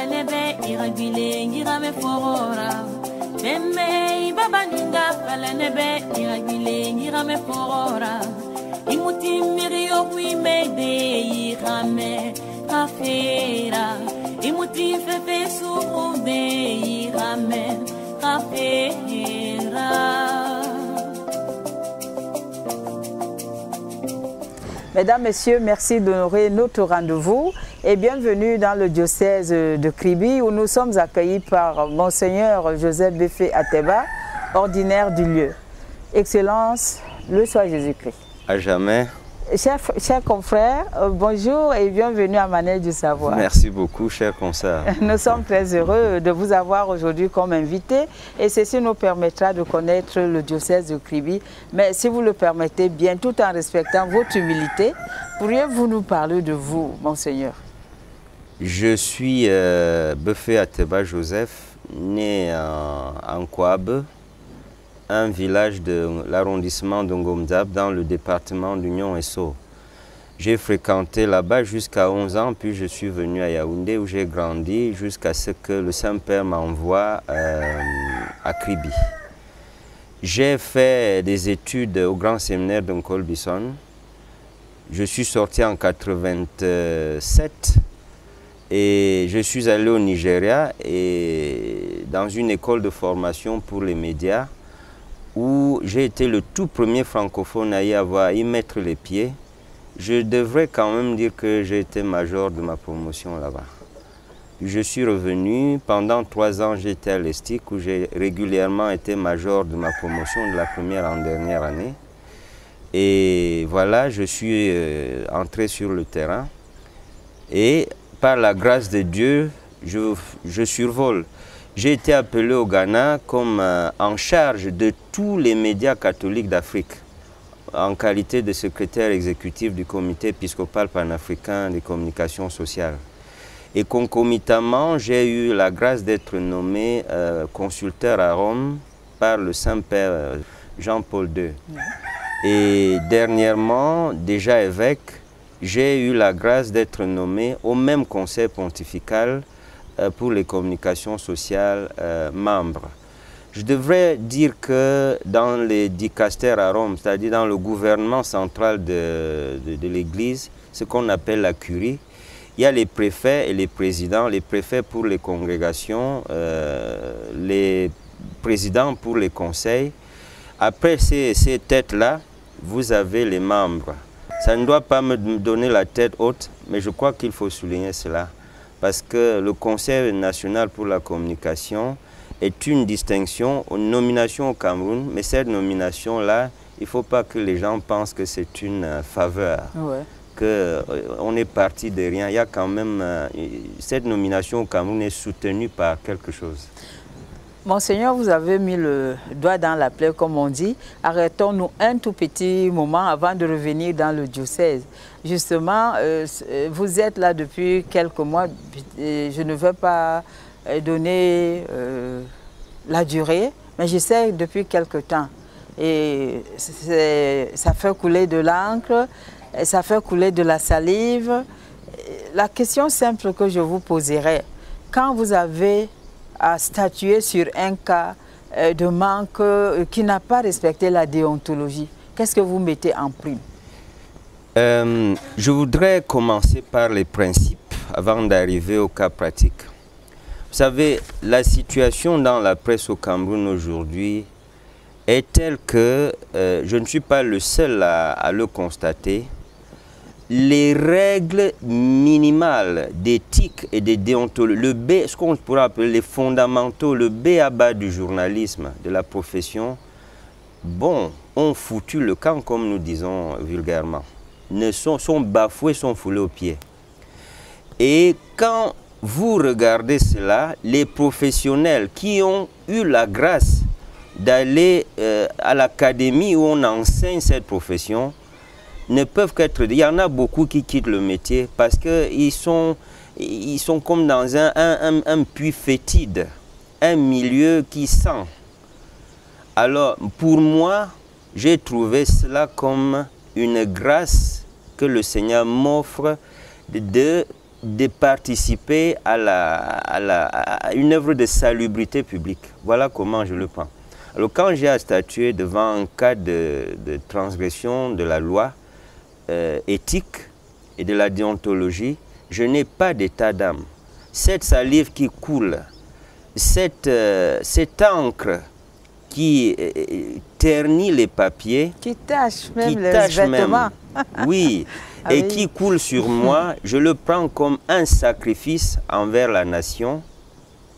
falanebe iragile ngirame forora. Meme babaninga falanebe iragile ngirame forora. Imuti mirio kuimede irame kafera. Imuti fefe surude irame kafera. Mesdames, Messieurs, merci d'honorer notre rendez-vous et bienvenue dans le diocèse de Kribi où nous sommes accueillis par Monseigneur Joseph Beffé Ateba, ordinaire du lieu. Excellence, le soit Jésus-Christ. À jamais. Chers confrères, bonjour et bienvenue à Manège du Savoir. Merci beaucoup, chers consoeurs. Nous sommes très heureux de vous avoir aujourd'hui comme invité et ceci nous permettra de connaître le diocèse de Kribi. Mais si vous le permettez bien, tout en respectant votre humilité, pourriez-vous nous parler de vous, Monseigneur? Je suis Beffé Ateba Joseph, né en Kouabe, un village de l'arrondissement de Ngomdab dans le département d'Union Esso. J'ai fréquenté là-bas jusqu'à 11 ans, puis je suis venu à Yaoundé où j'ai grandi jusqu'à ce que le Saint-Père m'envoie à Kribi. J'ai fait des études au Grand Séminaire de Nkolbison. Je suis sorti en 87 et je suis allé au Nigeria et dans une école de formation pour les médias où j'ai été le tout premier francophone à y mettre les pieds. Je devrais quand même dire que j'ai été major de ma promotion là-bas. Je suis revenu, pendant 3 ans j'étais à l'ESTIC où j'ai régulièrement été major de ma promotion de la première en dernière année. Et voilà, je suis entré sur le terrain et par la grâce de Dieu, je survole. J'ai été appelé au Ghana comme en charge de tous les médias catholiques d'Afrique, en qualité de secrétaire exécutif du comité épiscopal panafricain des communications sociales. Et concomitamment, j'ai eu la grâce d'être nommé consulteur à Rome par le Saint-Père Jean-Paul II. Et dernièrement, déjà évêque, j'ai eu la grâce d'être nommé au même conseil pontifical pour les communications sociales membres. Je devrais dire que dans les dicastères à Rome, c'est-à-dire dans le gouvernement central de l'Église, ce qu'on appelle la curie, il y a les préfets et les présidents, les préfets pour les congrégations, les présidents pour les conseils. Après ces têtes-là, vous avez les membres. Ça ne doit pas me donner la tête haute, mais je crois qu'il faut souligner cela. Parce que le Conseil national pour la communication est une distinction, une nomination au Cameroun, mais cette nomination-là, il ne faut pas que les gens pensent que c'est une faveur, qu'on est parti de rien. Il y a quand même, cette nomination au Cameroun est soutenue par quelque chose. Monseigneur, vous avez mis le doigt dans la plaie, comme on dit. Arrêtons-nous un tout petit moment avant de revenir dans le diocèse. Justement, vous êtes là depuis quelques mois. Je ne veux pas donner la durée, mais je sais depuis quelques temps. Et ça fait couler de l'encre, ça fait couler de la salive. La question simple que je vous poserai, quand vous avez à statuer sur un cas de manque qui n'a pas respecté la déontologie, qu'est-ce que vous mettez en prime? Je voudrais commencer par les principes avant d'arriver au cas pratique. Vous savez, la situation dans la presse au Cameroun aujourd'hui est telle que je ne suis pas le seul à le constater. Les règles minimales d'éthique et de déontologie, ce qu'on pourrait appeler les fondamentaux, le b.a.-ba du journalisme, de la profession, bon, ont foutu le camp, comme nous disons vulgairement. Sont bafoués, sont foulés aux pieds. Et quand vous regardez cela, les professionnels qui ont eu la grâce d'aller à l'académie où on enseigne cette profession, ne peuvent qu'être... Il y en a beaucoup qui quittent le métier parce qu'ils sont comme dans un puits fétide, un milieu qui sent. Alors, pour moi, j'ai trouvé cela comme une grâce que le Seigneur m'offre de participer à une œuvre de salubrité publique. Voilà comment je le prends. Alors quand j'ai à statuer devant un cas de transgression de la loi éthique et de la déontologie, je n'ai pas d'état d'âme. Cette salive qui coule, cette encre qui ternit les papiers, qui tâche même les vêtements. Oui, ah et oui. qui coule sur moi, je le prends comme un sacrifice envers la nation,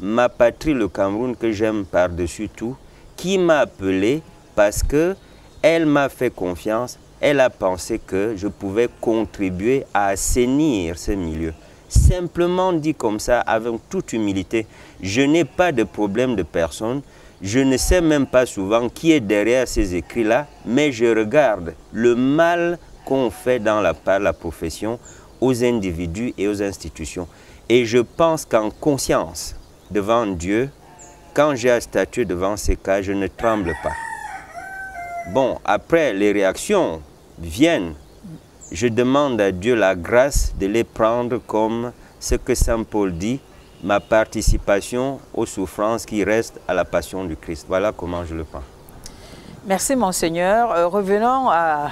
ma patrie, le Cameroun, que j'aime par-dessus tout, qui m'a appelé parce qu'elle m'a fait confiance, elle a pensé que je pouvais contribuer à assainir ce milieu. Simplement dit comme ça, avec toute humilité, je n'ai pas de problème de personne, je ne sais même pas souvent qui est derrière ces écrits-là, mais je regarde le mal qu'on fait dans la profession aux individus et aux institutions. Et je pense qu'en conscience, devant Dieu, quand j'ai à statuer devant ces cas, je ne tremble pas. Bon, après, les réactions viennent. Je demande à Dieu la grâce de les prendre comme ce que Saint Paul dit, ma participation aux souffrances qui restent à la passion du Christ. Voilà comment je le prends. Merci, Monseigneur. Revenons à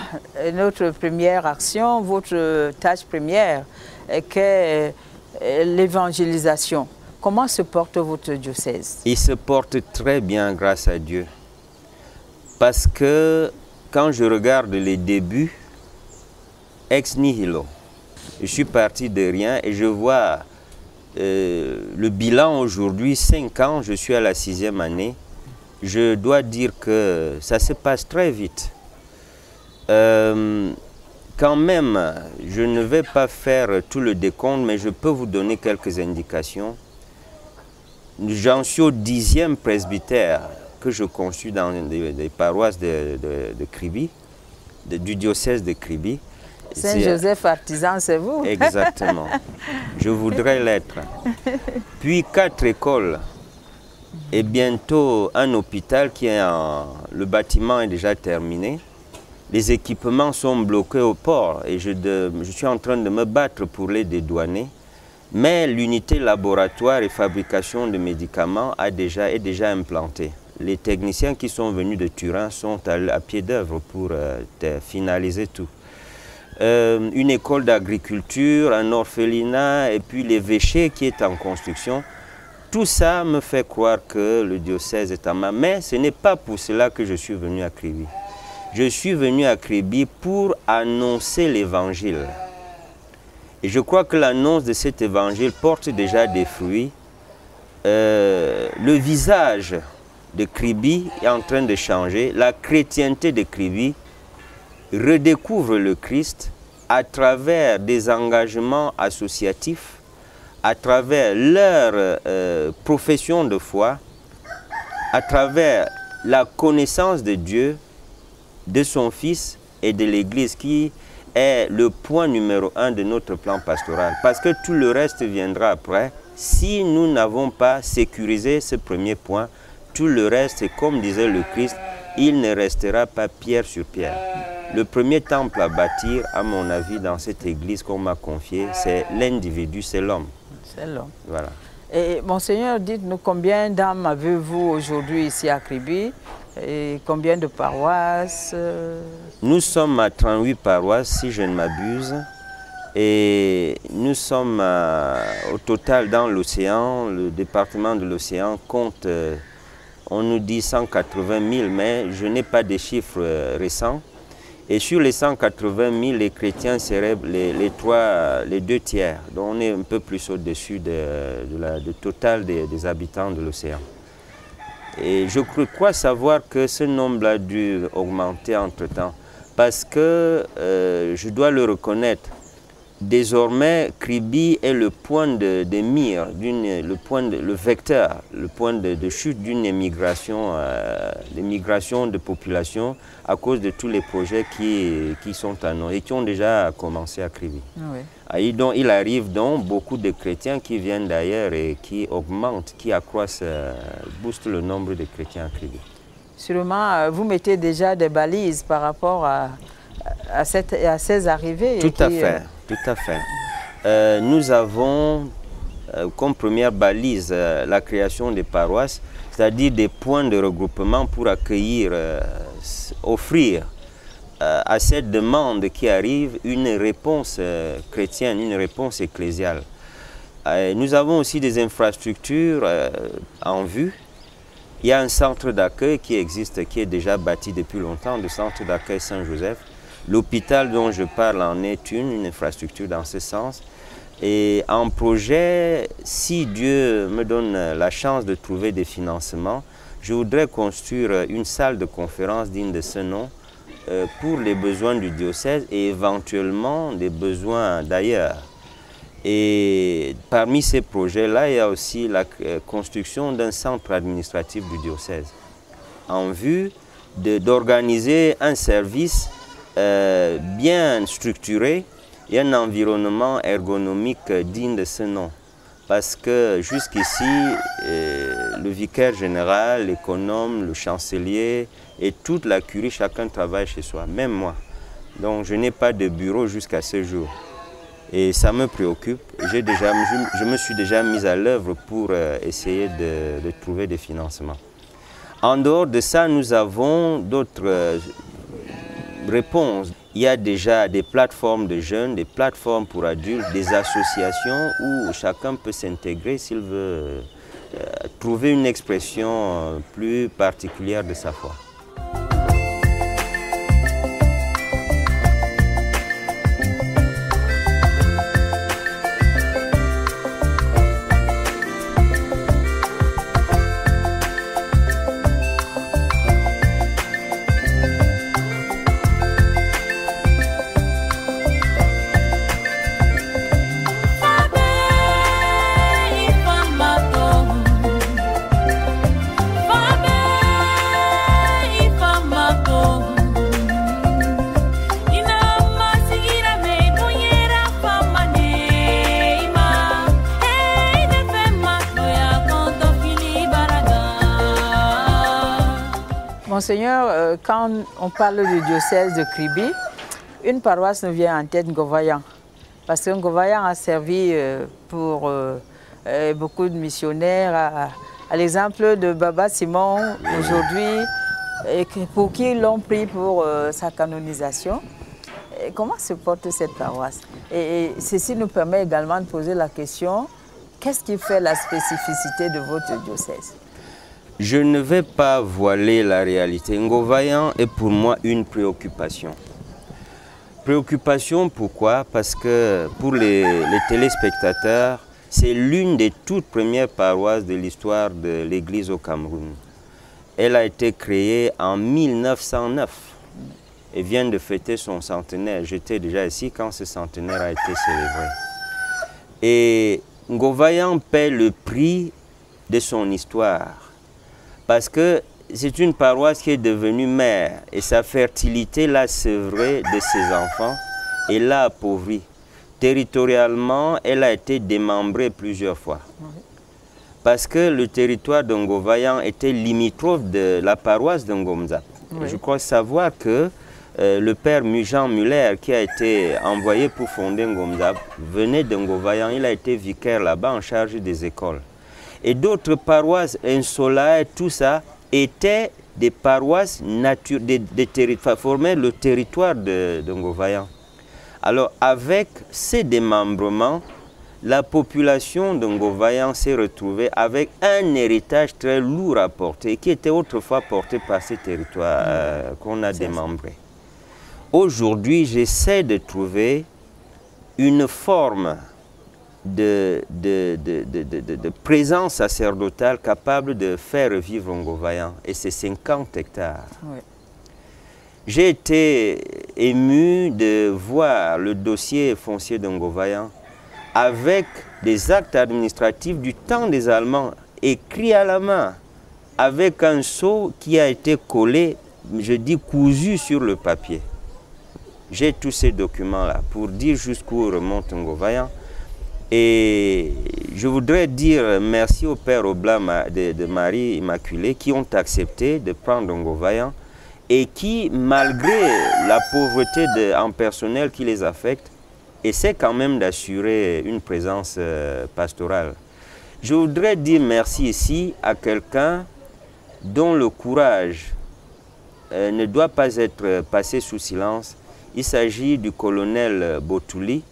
notre première action, votre tâche première, qui est l'évangélisation. Comment se porte votre diocèse? Il se porte très bien, grâce à Dieu. Parce que quand je regarde les débuts, ex nihilo, je suis parti de rien et je vois le bilan aujourd'hui, 5 ans, je suis à la 6e année. Je dois dire que ça se passe très vite. Quand même, je ne vais pas faire tout le décompte, mais je peux vous donner quelques indications. J'en suis au 10e presbytère que je conçus dans des paroisses de Kribi, du diocèse de Kribi. Saint-Joseph artisan, c'est vous? Exactement. Je voudrais l'être. Puis 4 écoles et bientôt un hôpital qui est le bâtiment est déjà terminé. Les équipements sont bloqués au port et je suis en train de me battre pour les dédouaner. Mais l'unité laboratoire et fabrication de médicaments est déjà implantée. Les techniciens qui sont venus de Turin sont à pied d'œuvre pour finaliser tout. Une école d'agriculture, un orphelinat et puis l'évêché qui est en construction. Tout ça me fait croire que le diocèse est à ma main. Mais ce n'est pas pour cela que je suis venu à Kribi. Je suis venu à Kribi pour annoncer l'évangile. Et je crois que l'annonce de cet évangile porte déjà des fruits. Le visage de Kribi est en train de changer. La chrétienté de Kribi redécouvre le Christ à travers des engagements associatifs, à travers leur profession de foi, à travers la connaissance de Dieu, de son Fils et de l'Église qui est le point numéro 1 de notre plan pastoral. Parce que tout le reste viendra après. Si nous n'avons pas sécurisé ce premier point, tout le reste, et comme disait le Christ, il ne restera pas pierre sur pierre. Le premier temple à bâtir, à mon avis, dans cette église qu'on m'a confiée, c'est l'individu, c'est l'homme. C'est l'homme. Voilà. Et Monseigneur, dites-nous combien d'âmes avez-vous aujourd'hui ici à Kribi et combien de paroisses? Nous sommes à 38 paroisses, si je ne m'abuse. Et nous sommes au total dans l'océan, le département de l'océan compte, on nous dit 180 000, mais je n'ai pas de chiffres récents. Et sur les 180 000, les chrétiens seraient les 2 tiers. Donc on est un peu plus au-dessus du total des habitants de l'océan. Et je crois savoir que ce nombre a dû augmenter entre-temps. Parce que, je dois le reconnaître, désormais, Kribi est le point de mire, le vecteur, le point de chute d'une émigration, de population à cause de tous les projets qui sont annoncés et qui ont déjà commencé à Kribi. Oui. Et donc, il arrive donc beaucoup de chrétiens qui viennent d'ailleurs et qui augmentent, qui accroissent, boostent le nombre de chrétiens à Kribi. Sûrement, vous mettez déjà des balises par rapport à ces arrivées. Tout à fait, tout à fait. nous avons comme première balise la création des paroisses, c'est-à-dire des points de regroupement pour accueillir, offrir à cette demande qui arrive une réponse chrétienne, une réponse ecclésiale. Nous avons aussi des infrastructures en vue. Il y a un centre d'accueil qui existe, qui est déjà bâti depuis longtemps, le centre d'accueil Saint-Joseph. L'hôpital dont je parle en est une infrastructure dans ce sens. Et en projet, si Dieu me donne la chance de trouver des financements, je voudrais construire une salle de conférence digne de ce nom pour les besoins du diocèse et éventuellement des besoins d'ailleurs. Et parmi ces projets-là, il y a aussi la construction d'un centre administratif du diocèse en vue d'organiser un service bien structuré et un environnement ergonomique digne de ce nom. Parce que jusqu'ici, le vicaire général, l'économe, le chancelier et toute la curie, chacun travaille chez soi, même moi. Donc je n'ai pas de bureau jusqu'à ce jour. Et ça me préoccupe. Je me suis déjà mis à l'œuvre pour essayer de trouver des financements. En dehors de ça, nous avons d'autres réponses. Il y a déjà des plateformes de jeunes, des plateformes pour adultes, des associations où chacun peut s'intégrer s'il veut trouver une expression plus particulière de sa foi. Monseigneur, quand on parle du diocèse de Kribi, une paroisse nous vient en tête, Ngovayan. Parce que Ngovayan a servi pour beaucoup de missionnaires, à l'exemple de Baba Simon aujourd'hui, pour qui l'ont pris pour sa canonisation. Et comment se porte cette paroisse? Et ceci nous permet également de poser la question, qu'est-ce qui fait la spécificité de votre diocèse? Je ne vais pas voiler la réalité. Ngovayan est pour moi une préoccupation. Préoccupation pourquoi? Parce que pour les téléspectateurs, c'est l'une des toutes premières paroisses de l'histoire de l'Église au Cameroun. Elle a été créée en 1909 et vient de fêter son centenaire. J'étais déjà ici quand ce centenaire a été célébré. Et Ngovayan paie le prix de son histoire. Parce que c'est une paroisse qui est devenue mère et sa fertilité l'a sevrée de ses enfants et l'a appauvrie. Territorialement, elle a été démembrée plusieurs fois. Parce que le territoire de Ngovayan était limitrophe de la paroisse de Ngomzap. Je crois savoir que le père Jean Muller, qui a été envoyé pour fonder Ngomzap, venait de Ngovayan. Il a été vicaire là-bas en charge des écoles. Et d'autres paroisses, Insola, tout ça, étaient des paroisses formaient le territoire de Ngovayan. Alors, avec ces démembrements, la population de Ngovayan s'est retrouvée avec un héritage très lourd à porter, qui était autrefois porté par ces territoires qu'on a démembrés. Aujourd'hui, j'essaie de trouver une forme de présence sacerdotale capable de faire revivre Ngovayan. Et c'est 50 hectares. Oui. J'ai été ému de voir le dossier foncier de Ngovayan avec des actes administratifs du temps des Allemands, écrits à la main, avec un sceau qui a été collé, je dis cousu sur le papier. J'ai tous ces documents-là pour dire jusqu'où remonte Ngovayan. Et je voudrais dire merci au Père Oblat de Marie Immaculée qui ont accepté de prendre Ngovayan et qui, malgré la pauvreté en personnel qui les affecte, essaie quand même d'assurer une présence pastorale. Je voudrais dire merci ici à quelqu'un dont le courage ne doit pas être passé sous silence. Il s'agit du colonel Botouli,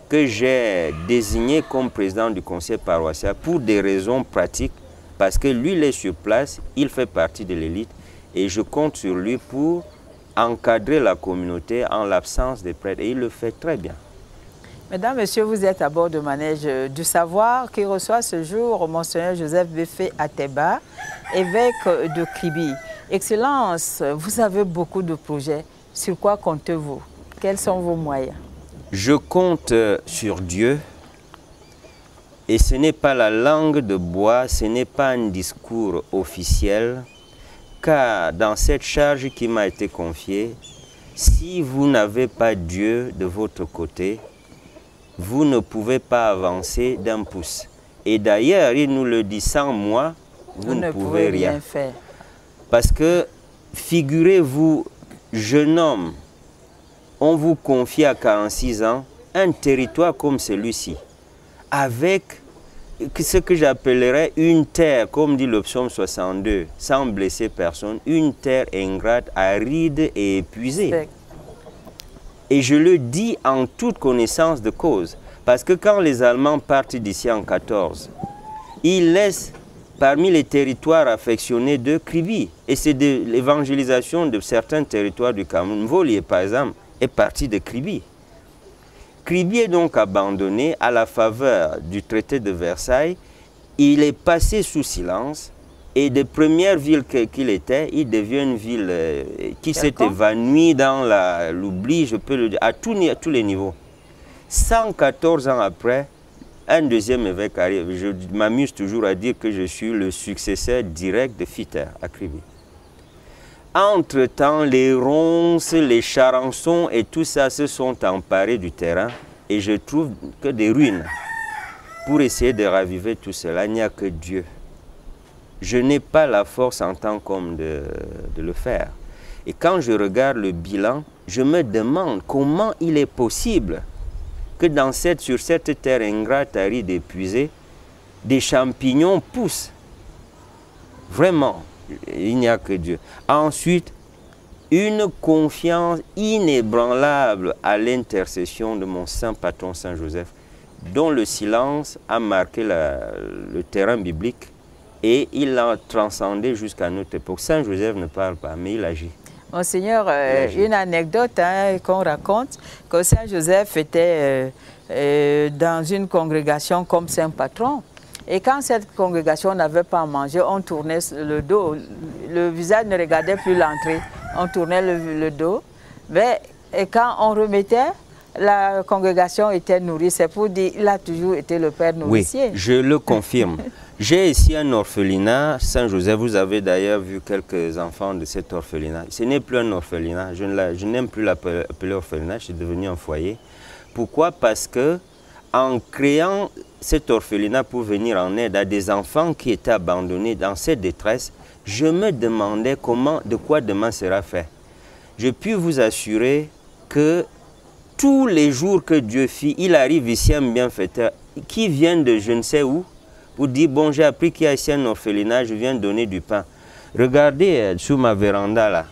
que j'ai désigné comme président du conseil paroissial pour des raisons pratiques, parce que lui, il est sur place, il fait partie de l'élite, et je compte sur lui pour encadrer la communauté en l'absence des prêtres, et il le fait très bien. Mesdames, Messieurs, vous êtes à bord de Manège du Savoir qui reçoit ce jour Monseigneur Joseph Beffé Ateba, évêque de Kribi. Excellence, vous avez beaucoup de projets. Sur quoi comptez-vous? Quels sont vos moyens? Je compte sur Dieu, et ce n'est pas la langue de bois, ce n'est pas un discours officiel, car dans cette charge qui m'a été confiée, si vous n'avez pas Dieu de votre côté, vous ne pouvez pas avancer d'un pouce. Et d'ailleurs, il nous le dit, sans moi, vous ne pouvez rien faire. Parce que, figurez-vous, jeune homme, on vous confie à 46 ans un territoire comme celui-ci, avec ce que j'appellerais une terre, comme dit le psaume 62, sans blesser personne, une terre ingrate, aride et épuisée. Et je le dis en toute connaissance de cause, parce que quand les Allemands partent d'ici en 14, ils laissent parmi les territoires affectionnés de Kribi, et c'est de l'évangélisation de certains territoires du Cameroun. Volier, par exemple, est parti de Kribi. Kribi est donc abandonné à la faveur du traité de Versailles. Il est passé sous silence et de première ville qu'il était, il devient une ville qui s'est évanouie dans l'oubli, je peux le dire, à tous les niveaux. 114 ans après, un deuxième évêque arrive. Je m'amuse toujours à dire que je suis le successeur direct de Fitter à Kribi. Entre-temps, les ronces, les charançons et tout ça se sont emparés du terrain et je trouve que des ruines. Pour essayer de raviver tout cela, il n'y a que Dieu. Je n'ai pas la force en tant qu'homme de le faire. Et quand je regarde le bilan, je me demande comment il est possible que sur cette terre ingrate, aride, épuisée, des champignons poussent. Vraiment. Il n'y a que Dieu. Ensuite, une confiance inébranlable à l'intercession de mon saint patron Saint Joseph, dont le silence a marqué le terrain biblique et il a transcendé jusqu'à notre époque. Saint Joseph ne parle pas, mais il agit. Monseigneur, une anecdote qu'on raconte, que Saint Joseph était dans une congrégation comme saint patron. Et quand cette congrégation n'avait pas à manger, on tournait le dos. Le visage ne regardait plus l'entrée. On tournait le dos. Et quand on remettait, la congrégation était nourrie. C'est pour dire qu'il a toujours été le père nourricier. Oui, je le confirme. J'ai ici un orphelinat, Saint-Joseph. Vous avez d'ailleurs vu quelques enfants de cet orphelinat. Ce n'est plus un orphelinat. Je n'aime plus l'appeler orphelinat. Je suis devenu un foyer. Pourquoi? Parce que en créant cet orphelinat pour venir en aide à des enfants qui étaient abandonnés dans cette détresse, je me demandais de quoi demain sera fait. Je puis vous assurer que tous les jours que Dieu fit, il arrive ici un bienfaiteur qui vient de je ne sais où pour dire, bon, j'ai appris qu'il y a ici un orphelinat, je viens donner du pain. Regardez sous ma véranda là,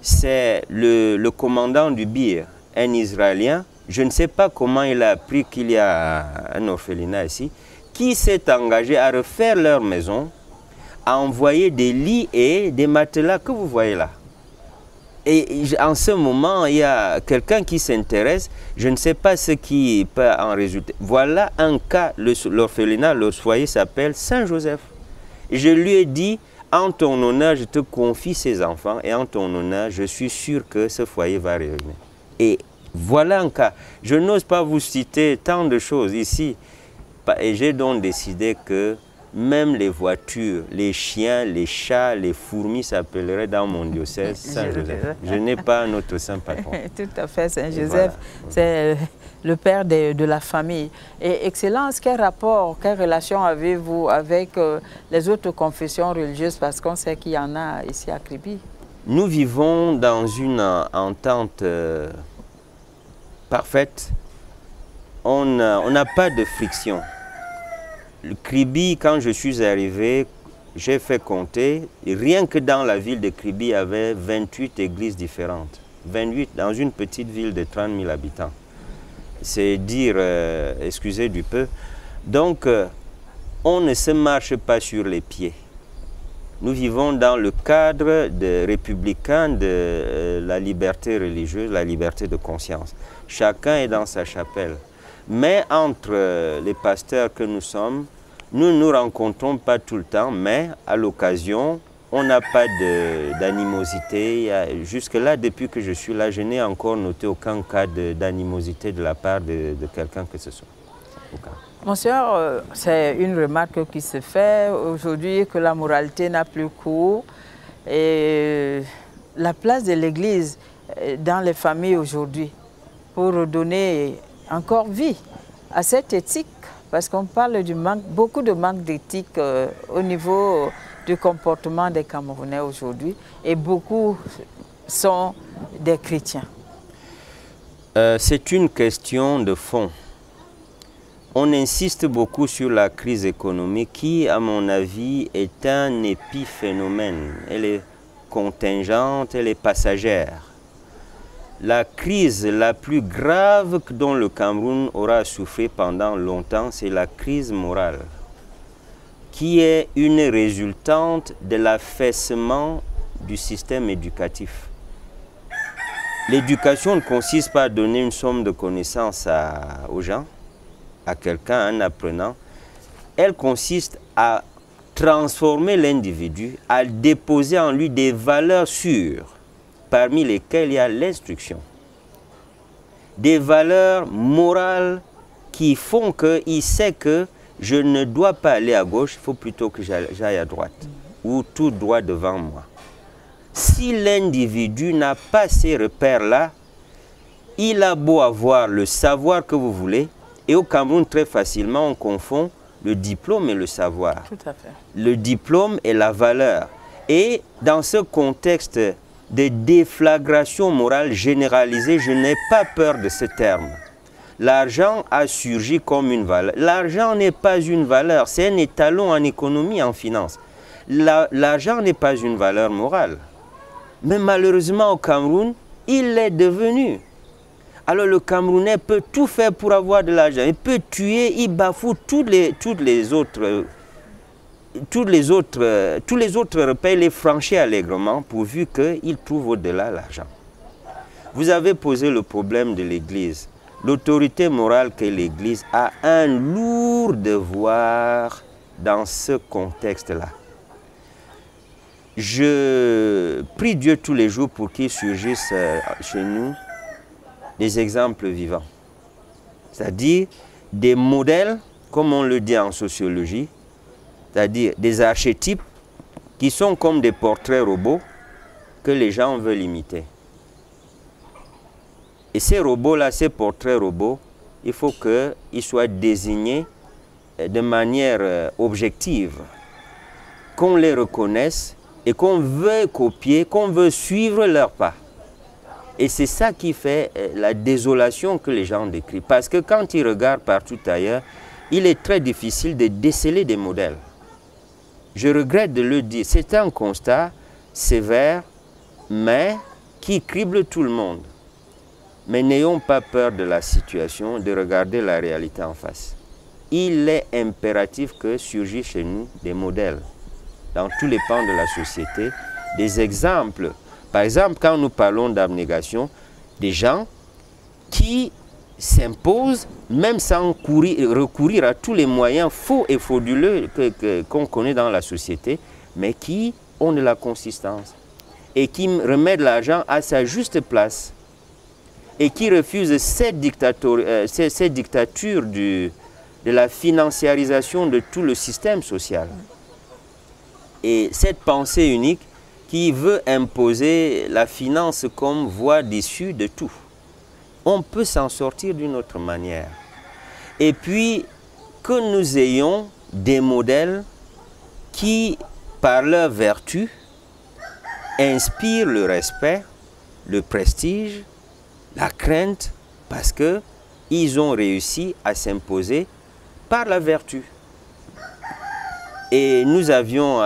c'est le commandant du Bir, un Israélien. Je ne sais pas comment il a appris qu'il y a un orphelinat ici, qui s'est engagé à refaire leur maison, à envoyer des lits et des matelas que vous voyez là. Et en ce moment, il y a quelqu'un qui s'intéresse, je ne sais pas ce qui peut en résulter. Voilà un cas, l'orphelinat, le foyer s'appelle Saint-Joseph. Je lui ai dit, en ton honneur, je te confie ces enfants, et en ton honneur, je suis sûr que ce foyer va revenir. Et voilà un cas. Je n'ose pas vous citer tant de choses ici. Et j'ai donc décidé que même les voitures, les chiens, les chats, les fourmis s'appelleraient dans mon diocèse Saint-Joseph. Je n'ai pas un autre saint patron. Tout à fait, Saint-Joseph, voilà. C'est le père de la famille. Et Excellence, quel rapport, quelle relation avez-vous avec les autres confessions religieuses? Parce qu'on sait qu'il y en a ici à Kribi. Nous vivons dans une entente parfaite on n'a pas de friction. Le Kribi, quand je suis arrivé, j'ai fait compter, rien que dans la ville de Kribi, il y avait 28 églises différentes. 28 dans une petite ville de 30 000 habitants. C'est dire, excusez du peu. Donc, on ne se marche pas sur les pieds. Nous vivons dans le cadre républicain de la liberté religieuse, la liberté de conscience. Chacun est dans sa chapelle. Mais entre les pasteurs que nous sommes, nous ne nous rencontrons pas tout le temps, mais à l'occasion, on n'a pas d'animosité. Jusque-là, depuis que je suis là, je n'ai encore noté aucun cas d'animosité de la part de quelqu'un que ce soit. Monsieur, c'est une remarque qui se fait aujourd'hui que la moralité n'a plus cours. Et la place de l'Église dans les familles aujourd'hui pour redonner encore vie à cette éthique, parce qu'on parle du manque, beaucoup de manque d'éthique au niveau du comportement des Camerounais aujourd'hui, et beaucoup sont des chrétiens. C'est une question de fond. On insiste beaucoup sur la crise économique qui, à mon avis, est un épiphénomène. Elle est contingente, elle est passagère. La crise la plus grave dont le Cameroun aura souffert pendant longtemps, c'est la crise morale, qui est une résultante de l'affaissement du système éducatif. L'éducation ne consiste pas à donner une somme de connaissances aux gens, à quelqu'un, un apprenant. Elle consiste à transformer l'individu, à déposer en lui des valeurs sûres, parmi lesquelles il y a l'instruction. Des valeurs morales qui font qu'il sait que je ne dois pas aller à gauche, il faut plutôt que j'aille à droite, ou tout droit devant moi. Si l'individu n'a pas ces repères-là, il a beau avoir le savoir que vous voulez, et au Cameroun, très facilement, on confond le diplôme et le savoir. Tout à fait. Le diplôme et la valeur. Et dans ce contexte de déflagration morale généralisée, je n'ai pas peur de ce terme. L'argent a surgi comme une valeur. L'argent n'est pas une valeur, c'est un étalon en économie, en finance. L'argent n'est pas une valeur morale. Mais malheureusement, au Cameroun, il l'est devenu. Alors le Camerounais peut tout faire pour avoir de l'argent. Il peut tuer, il bafoue tous les autres repères, il les franchit allègrement pourvu qu'il trouve au-delà l'argent. Vous avez posé le problème de l'Église. L'autorité morale que l'Église a un lourd devoir dans ce contexte-là. Je prie Dieu tous les jours pour qu'il surgisse chez nous des exemples vivants, c'est-à-dire des modèles, comme on le dit en sociologie, c'est-à-dire des archétypes qui sont comme des portraits robots que les gens veulent imiter. Et ces robots-là, ces portraits robots, il faut qu'ils soient désignés de manière objective, qu'on les reconnaisse et qu'on veut copier, qu'on veut suivre leurs pas. Et c'est ça qui fait la désolation que les gens décrivent. Parce que quand ils regardent partout ailleurs, il est très difficile de déceler des modèles. Je regrette de le dire. C'est un constat sévère, mais qui crible tout le monde. Mais n'ayons pas peur de la situation, de regarder la réalité en face. Il est impératif que surgissent chez nous des modèles dans tous les pans de la société, des exemples. Par exemple, quand nous parlons d'abnégation, des gens qui s'imposent, même sans recourir à tous les moyens faux et frauduleux qu'on connaît dans la société, mais qui ont de la consistance et qui remettent l'argent à sa juste place et qui refusent cette dictature de la financiarisation de tout le système social. Et cette pensée unique qui veut imposer la finance comme voie d'issue de tout. On peut s'en sortir d'une autre manière. Et puis, que nous ayons des modèles qui, par leur vertu, inspirent le respect, le prestige, la crainte, parce que ils ont réussi à s'imposer par la vertu. Et nous avions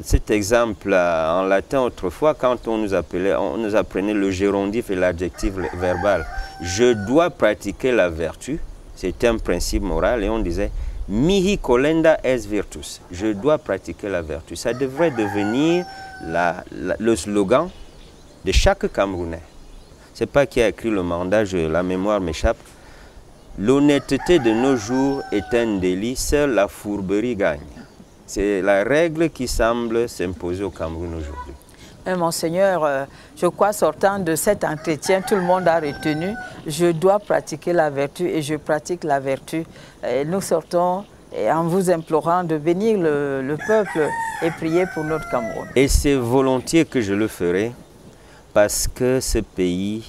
cet exemple en latin autrefois quand on nous apprenait le gérondif et l'adjectif verbal. Je dois pratiquer la vertu, c'était un principe moral et on disait mihi colenda es virtus. Je dois pratiquer la vertu. Ça devrait devenir le slogan de chaque Camerounais. Ce n'est pas qui a écrit le mandat, la mémoire m'échappe. L'honnêteté de nos jours est un délit, seule la fourberie gagne. C'est la règle qui semble s'imposer au Cameroun aujourd'hui. Monseigneur, je crois sortant de cet entretien, tout le monde a retenu, je dois pratiquer la vertu et je pratique la vertu. Et nous sortons en vous implorant de bénir le peuple et prier pour notre Cameroun. Et c'est volontiers que je le ferai parce que ce pays,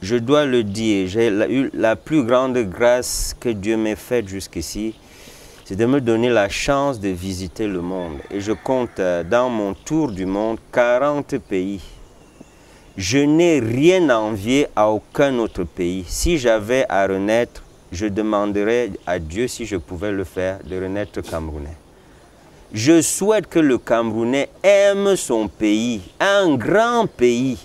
je dois le dire, j'ai eu la plus grande grâce que Dieu m'ait faite jusqu'ici, c'est de me donner la chance de visiter le monde. Et je compte dans mon tour du monde 40 pays. Je n'ai rien à envier à aucun autre pays. Si j'avais à renaître, je demanderais à Dieu, si je pouvais le faire, de renaître camerounais. Je souhaite que le Camerounais aime son pays, un grand pays,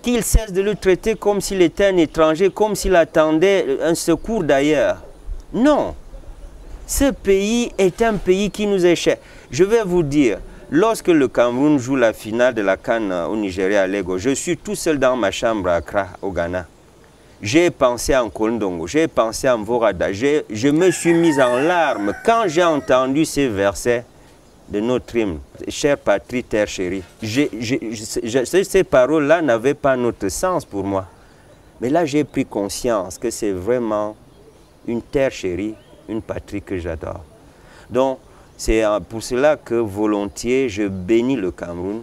qu'il cesse de le traiter comme s'il était un étranger, comme s'il attendait un secours d'ailleurs. Non. Ce pays est un pays qui nous est cher. Je vais vous dire, lorsque le Cameroun joue la finale de la CAN au Nigeria à Lagos, je suis tout seul dans ma chambre à Accra, au Ghana. J'ai pensé à Nkolndongo, j'ai pensé à Mvorada, je me suis mis en larmes quand j'ai entendu ces versets de notre hymne, « Chère patrie, terre chérie ». Ces paroles-là n'avaient pas notre sens pour moi. Mais là, j'ai pris conscience que c'est vraiment une terre chérie, une patrie que j'adore. Donc, c'est pour cela que volontiers je bénis le Cameroun,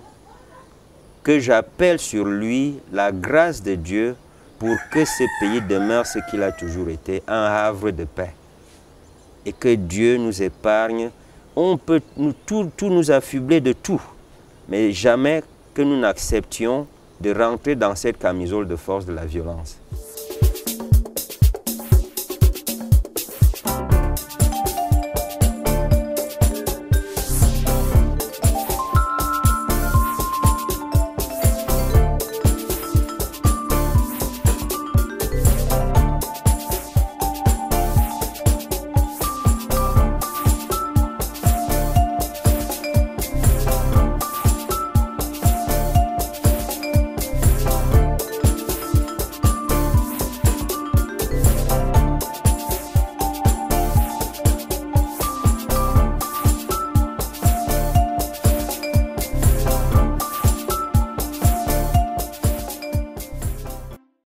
que j'appelle sur lui la grâce de Dieu pour que ce pays demeure ce qu'il a toujours été, un havre de paix. Et que Dieu nous épargne. On peut tout nous affubler de tout, mais jamais que nous n'acceptions de rentrer dans cette camisole de force de la violence.